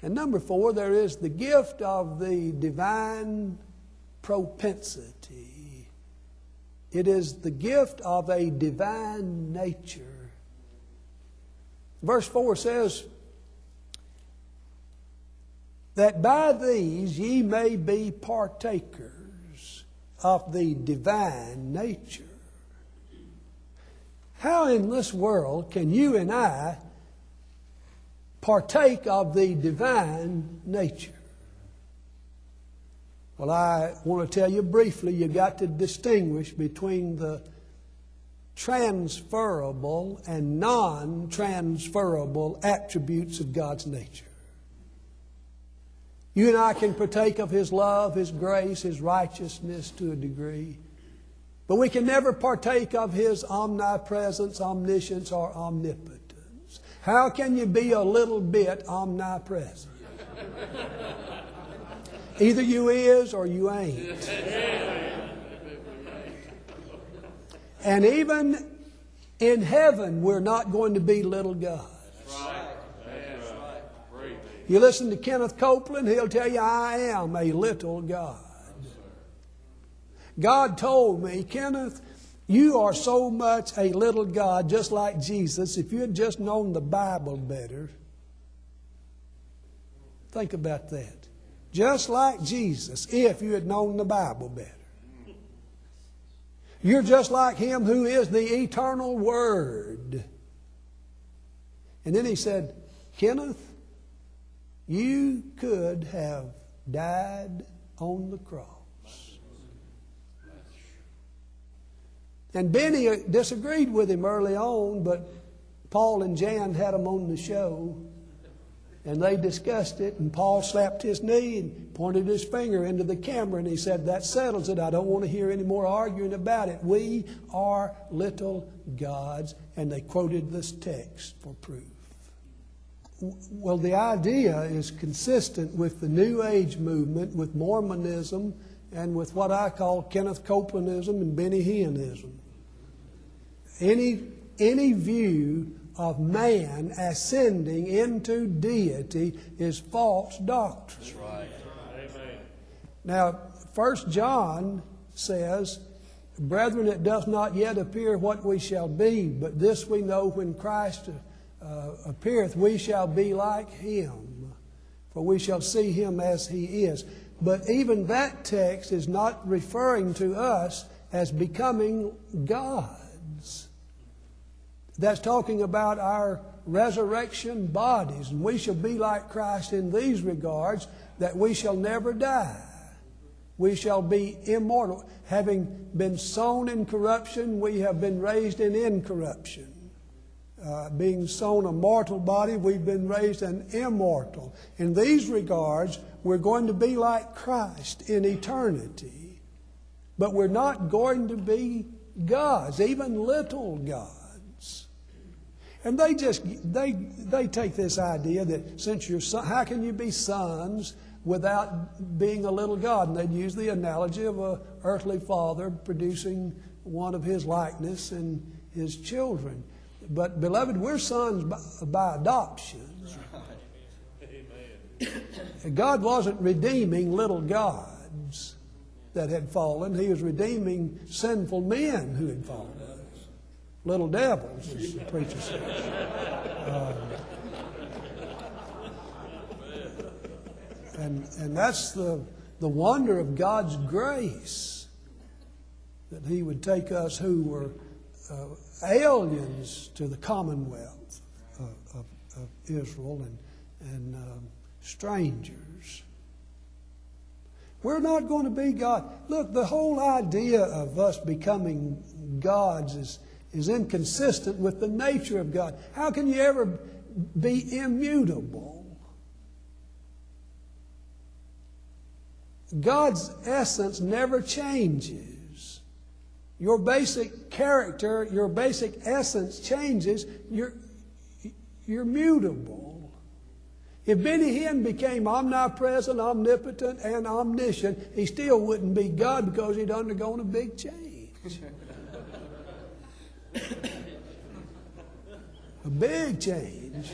And number 4, there is the gift of the divine propensity. It is the gift of a divine nature. Verse 4 says, that by these ye may be partakers of the divine nature. How in this world can you and I partake of the divine nature? Well, I want to tell you briefly, you've got to distinguish between the transferable and non-transferable attributes of God's nature. You and I can partake of His love, His grace, His righteousness to a degree. But we can never partake of His omnipresence, omniscience, or omnipotence. How can you be a little bit omnipresent? Either you is or you ain't. And even in heaven, we're not going to be little gods. You listen to Kenneth Copeland, he'll tell you, I am a little God. God told me, Kenneth, you are so much a little God, just like Jesus. If you had just known the Bible better, think about that. Just like Jesus, if you had known the Bible better. You're just like Him who is the eternal Word. And then he said, Kenneth, you could have died on the cross. And Benny disagreed with him early on, but Paul and Jan had him on the show, and they discussed it, and Paul slapped his knee and pointed his finger into the camera, and he said, that settles it. I don't want to hear any more arguing about it. We are little gods, and they quoted this text for proof. Well, the idea is consistent with the New Age movement, with Mormonism, and with what I call Kenneth Copelandism and Benny Hinnism. Any view of man ascending into deity is false doctrine. That's right. Amen. Now, 1 John says, brethren, it does not yet appear what we shall be, but this we know, when Christ appeareth, we shall be like Him, for we shall see Him as He is. But even that text is not referring to us as becoming gods. That's talking about our resurrection bodies. And we shall be like Christ in these regards, that we shall never die. We shall be immortal. Having been sown in corruption, we have been raised in incorruption. Being sown a mortal body, we've been raised an immortal. In these regards, we're going to be like Christ in eternity. But we're not going to be gods, even little gods. And they take this idea that since you're son, how can you be sons without being a little God? And they'd use the analogy of an earthly father producing one of his likeness in his children. But, beloved, we're sons by adoption. Amen. God wasn't redeeming little gods that had fallen. He was redeeming sinful men who had fallen. Little devils, as the preacher says. And that's the wonder of God's grace, that He would take us who were aliens to the commonwealth of Israel and strangers. We're not going to be God. Look, the whole idea of us becoming gods is inconsistent with the nature of God. How can you ever be immutable? God's essence never changes. Your basic character, your basic essence changes. You're mutable. If Benny Hinn became omnipresent, omnipotent, and omniscient, he still wouldn't be God because he'd undergone a big change. A big change.